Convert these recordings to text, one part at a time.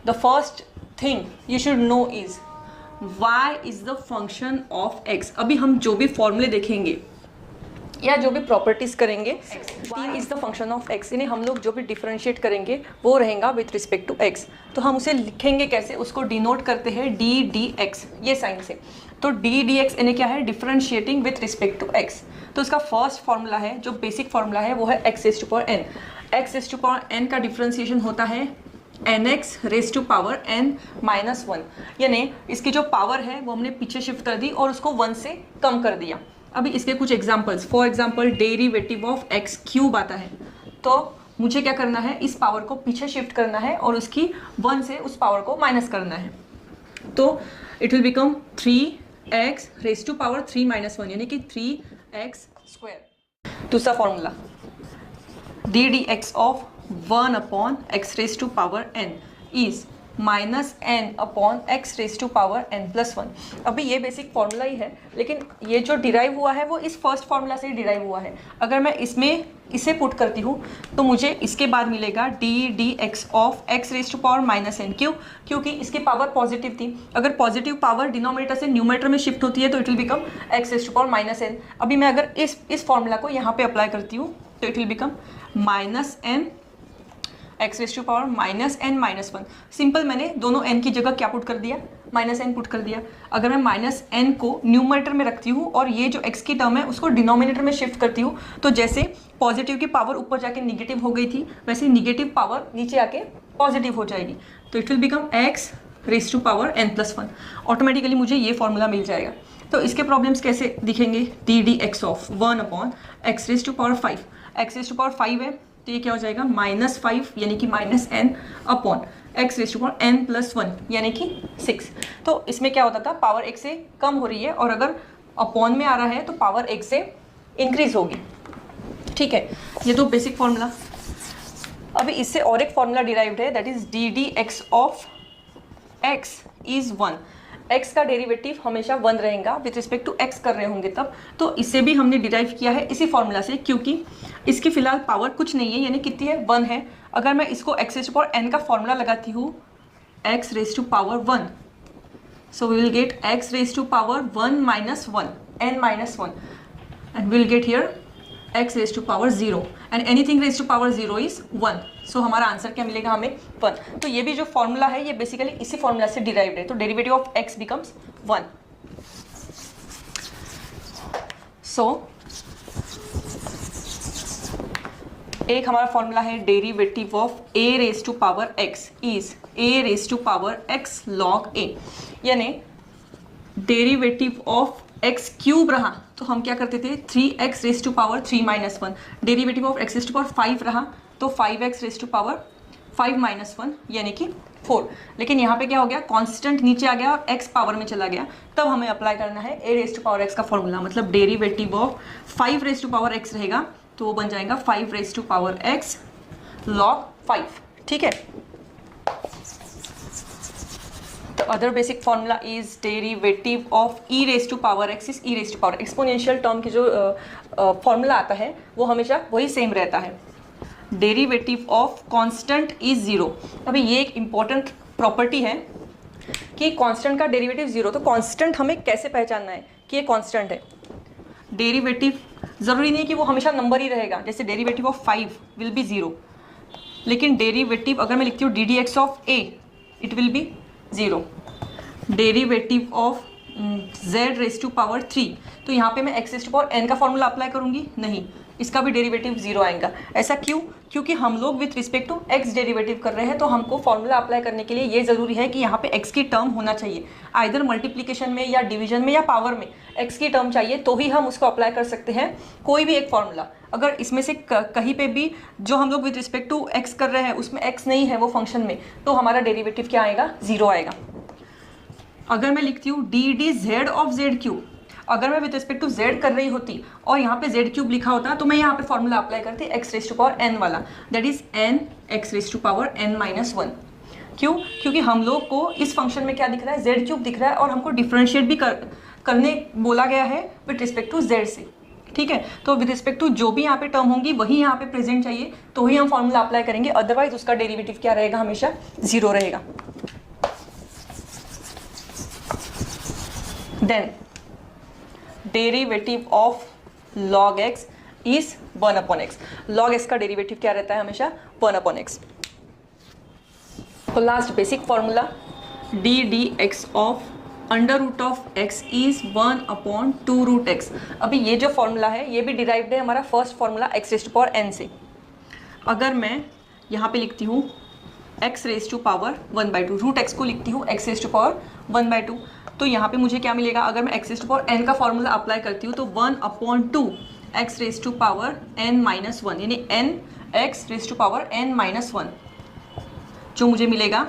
The first thing you should know is y is the function of x। अभी हम जो भी फॉर्मूले देखेंगे या जो भी प्रॉपर्टीज करेंगे, y is the function of x, यानी हम लोग जो भी डिफरेंशिएट करेंगे वो रहेगा विथ रिस्पेक्ट टू x। तो हम उसे लिखेंगे कैसे, उसको डिनोट करते हैं d dx, ये साइन से। तो d dx यानी क्या है, differentiating with respect to x। तो इसका फर्स्ट फॉर्मूला है, जो बेसिक फॉर्मूला है वो है x raise to power n। x raise to power n का डिफरेंशिएशन होता है nx raise to power n minus 1, यानी इसकी जो पावर है वो हमने पीछे शिफ्ट कर दी और उसको 1 से कम कर दिया। अभी इसके कुछ examples, for example derivative of x cube आता है, तो मुझे क्या करना है, इस पावर को पीछे शिफ्ट करना है और उसकी 1 से उस पावर को माइनस करना है। तो it will become 3x raise to power 3 minus 1, यानी कि 3x स्क्वायर। दूसरा formula d dx of 1 upon x raise to power n is minus n upon x raise to power n plus 1। अभी ये basic formula ही है, लेकिन ये जो derive हुआ है वो इस फर्स्ट फॉर्मूला से ही डिराइव हुआ है। अगर मैं इसमें इसे पुट करती हूँ तो मुझे इसके बाद मिलेगा d dx of x raise to power minus n। क्यों? क्योंकि इसकी पावर पॉजिटिव थी। अगर पॉजिटिव पावर डिनोमिनेटर से न्यूमरेटर में शिफ्ट होती है तो it will become x raise to power minus n। अभी मैं अगर इस फॉर्मूला को यहाँ पे अप्लाई करती हूँ तो it will become minus n x raise to power minus n minus 1। Simple, मैंने दोनों n की जगह क्या पुट कर दिया, माइनस n पुट कर दिया। अगर मैं माइनस n को न्यूमरेटर में रखती हूँ और ये जो x की टर्म है उसको डिनोमिनेटर में शिफ्ट करती हूँ, तो जैसे पॉजिटिव की पावर ऊपर जाके निगेटिव हो गई थी, वैसे निगेटिव पावर नीचे आके पॉजिटिव हो जाएगी। तो it will become x raise to power n plus 1। Automatically मुझे ये फॉर्मूला मिल जाएगा। तो इसके प्रॉब्लम्स कैसे दिखेंगे, d dx of 1 upon x raise to power 5। x raise to power 5 है तो ये क्या हो जाएगा, माइनस 5 यानी कि minus n upon x raise to power n plus 1 यानी कि 6। तो इसमें क्या होता था, पावर x से कम हो रही है और अगर अपॉन में आ रहा है तो पावर x से इंक्रीज होगी। ठीक है, ये तो बेसिक फॉर्मूला। अभी इससे और एक फॉर्मूला डिराइव्ड है, that is d dx of x is 1। x का डेरिवेटिव हमेशा 1 रहेगा, विथ रिस्पेक्ट टू x कर रहे होंगे तब। तो इसे भी हमने डिराइव किया है इसी फॉर्मूला से, क्योंकि इसकी फिलहाल पावर कुछ नहीं है, यानी कितनी है, 1 है। अगर मैं इसको x raise to power n का फॉर्मूला लगाती हूँ, x raise to power 1, so we will get x raise to power 1 minus 1 n minus 1 and we will get here x raise to power 0 and anything raise to power 0 is 1। So हमारा answer क्या मिलेगा हमें, 1। तो ये भी जो formula है ये बेसिकली इसी फॉर्मूला से डिराइव्ड है। तो derivative of x becomes 1। So एक हमारा फॉर्मूला है derivative of a raise to power x is a raise to power x log a, यानी डेरिवेटिव ऑफ x क्यूब रहा तो हम क्या करते थे, 3x raise to power 3 minus 1। Derivative of x raise to power 5 रहा तो 5x rays to power 5 minus 1 यानी कि 4। लेकिन यहाँ पे क्या हो गया, कांस्टेंट नीचे आ गया और x पावर में चला गया, तब हमें अप्लाई करना है a raise to power x का फॉर्मूला। मतलब derivative of 5 raise to power x रहेगा तो वो बन जाएगा 5 raise to power x log 5। ठीक है, The other basic formula is derivative of e raised to power x is e raised to power। Exponential term की जो फॉर्मूला आता है वो हमेशा वही सेम रहता है। Derivative of constant is 0। अभी ये एक इम्पॉर्टेंट प्रॉपर्टी है कि कांस्टेंट का डेरिवेटिव 0। तो कांस्टेंट हमें कैसे पहचानना है कि ये कांस्टेंट है। डेरिवेटिव ज़रूरी नहीं कि वो हमेशा नंबर ही रहेगा, जैसे डेरिवेटिव ऑफ 5 विल बी 0, लेकिन डेरिवेटिव अगर मैं लिखती हूँ d dx of a it will be 0। Derivative of z raise to power 3, तो यहाँ पे मैं x raise to power n का फॉर्मूला अप्लाई करूँगी, नहीं, इसका भी डेरिवेटिव 0 आएगा। ऐसा क्यों? क्योंकि हम लोग with respect to x derivative कर रहे हैं, तो हमको फॉर्मूला अप्लाई करने के लिए ये ज़रूरी है कि यहाँ पे x की टर्म होना चाहिए, आइदर मल्टीप्लिकेशन में या डिवीजन में या पावर में x की टर्म चाहिए, तो ही हम उसको अप्लाई कर सकते हैं कोई भी एक फॉर्मूला। अगर इसमें से कहीं पे भी जो हम लोग विथ रिस्पेक्ट टू x कर रहे हैं उसमें x नहीं है वो फंक्शन में, तो हमारा डेरिवेटिव क्या आएगा, 0 आएगा। अगर मैं लिखती हूँ D D Z of Z cube, अगर मैं विथ रिस्पेक्ट टू z कर रही होती और यहाँ पे z क्यूब लिखा होता तो मैं यहाँ पे फॉर्मूला अप्लाई करती x raise to power n वाला, that is n x raise to power n minus 1। क्यों? क्योंकि हम लोग को इस फंक्शन में क्या दिख रहा है, z क्यूब दिख रहा है और हमको डिफ्रेंशिएट भी करने बोला गया है विथ रिस्पेक्ट टू z से। ठीक है, तो विद रिस्पेक्ट टू जो भी यहाँ पे टर्म होंगी वही यहाँ पे प्रेजेंट चाहिए, तो ही हम फॉर्मूला अप्लाई करेंगे, अदरवाइज उसका डेरिवेटिव क्या रहेगा, हमेशा 0 रहेगा। Then derivative of log x is 1/x। log x का डेरिवेटिव क्या रहता है हमेशा 1/x। तो last basic formula d d x of under root of x is 1/2√x। अभी ये जो फॉर्मूला है ये भी डिराइव्ड है हमारा first formula x raise to power n से। अगर मैं यहाँ पे लिखती हूँ x raise to power 1/2, root x को लिखती हूँ x रेज़ टू पावर 1/2, तो यहाँ पे मुझे क्या मिलेगा? अगर मैं x raise to power n का फॉर्मूला अप्लाई करती हूँ तो 1/2 x raise to power n-1, यानी n x raise to power n-1 जो मुझे मिलेगा,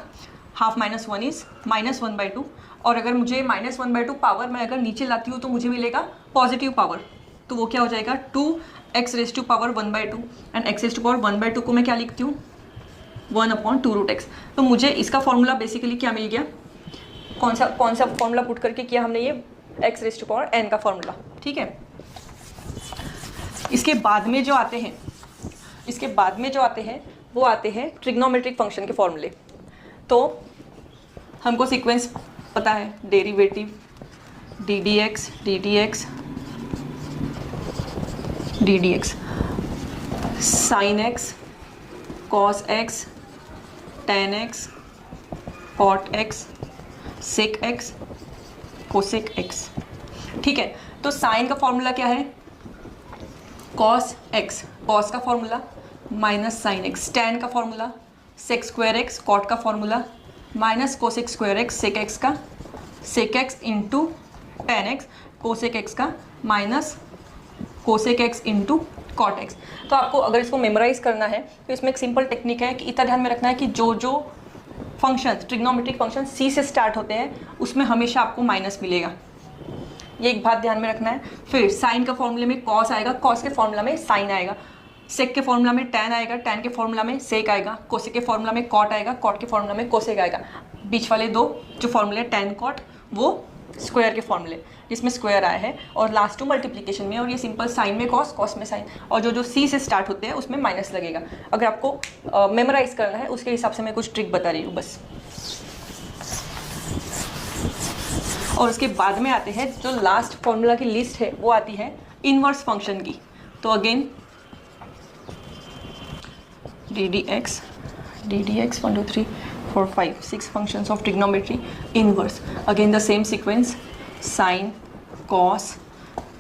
हाफ -1 इज -1/2। और अगर मुझे -1/2 पावर मैं अगर नीचे लाती हूँ तो मुझे मिलेगा पॉजिटिव पावर, तो वो क्या हो जाएगा 2x raise to power 1/2 and x raise to power 1/2 को मैं क्या लिखती हूँ 1/2√x। तो मुझे इसका फॉर्मूला बेसिकली क्या मिल गया? कौन सा फॉर्मूला पुट करके किया हमने ये x raise to power n का फॉर्मूला, ठीक है। इसके बाद में जो आते हैं वो आते हैं ट्रिग्नोमेट्रिक फंक्शन के फॉर्मूले। तो हमको सीक्वेंस पता है, derivative d d x sine x cos x tan x cot x sec x cosec x, ठीक है। तो साइन का फॉर्मूला क्या है? कॉस एक्स, कॉस का formula minus sine x, tan का formula sec square x, cot का formula minus cosec square x, sec x का sec x into tan x, cosec x का minus cosec x into cot x. तो आपको अगर इसको memorise करना है तो इसमें एक सिंपल टेक्निक है कि इतना ध्यान में रखना है कि जो फंक्शन ट्रिग्नोमेट्रिक फंक्शन सी से स्टार्ट होते हैं उसमें हमेशा आपको माइनस मिलेगा, ये एक बात ध्यान में रखना है। फिर साइन का फॉर्मूले में कॉस आएगा, कॉस के फॉर्मूला में साइन आएगा, सेक के फॉर्मूला में टेन आएगा, टेन के फॉर्मूला में सेक आएगा, कोसेक के फॉर्मूला में कॉट आएगा, कॉट के फॉर्मूला में कोसेक आएगा। बीच वाले दो जो फॉर्मूले टेन कॉट वो स्क्वायर के फॉर्मूले जिसमें स्क्वायर आया है, और लास्ट टू मल्टीप्लिकेशन में, और ये सिंपल साइन में कॉस, कॉस में साइन, और जो सी से स्टार्ट होते हैं उसमें माइनस लगेगा। अगर आपको मेमोराइज करना है उसके हिसाब से मैं कुछ ट्रिक बता रही हूँ बस। और उसके बाद में आते हैं जो लास्ट फॉर्मूला की लिस्ट है वो आती है इनवर्स फंक्शन की। तो again D d x 1 2 3 4 5 6 functions of trigonometry inverse, again the same sequence, sine cos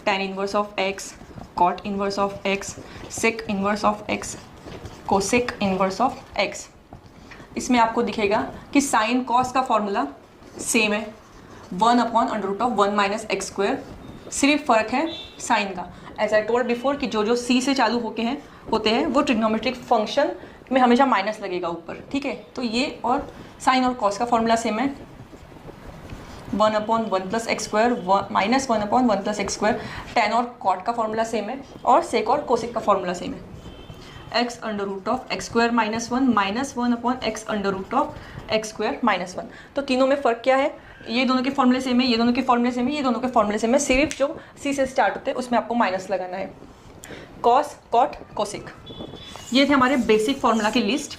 tan inverse of x cot inverse of x sec inverse of x cosec inverse of x। इसमें आपको दिखेगा कि sine cos का formula same है 1/√1 - x², सिर्फ फ़र्क है sign का। एज आई टोल्ड बिफोर कि जो सी से चालू होते हैं वो ट्रिग्नोमेट्रिक फंक्शन में हमेशा माइनस लगेगा ऊपर, ठीक है। तो ये और साइन और कॉस का फॉर्मूला सेम है 1/1 + x² -1/1 + x²। टेन और कॉट का फॉर्मूला सेम है, और सेक और कोसेक का फॉर्मूला सेम है x√x² - 1 -1x√x² - 1। तो तीनों में फ़र्क क्या है? ये दोनों के फॉर्मूले सेम है, ये दोनों के फॉर्मूले सेम है, ये दोनों के फॉर्मूले सेम है, सिर्फ जो सी से स्टार्ट होते हैं उसमें आपको माइनस लगाना है। कॉस कॉट कोसेक, ये थे हमारे बेसिक फॉर्मूला की लिस्ट।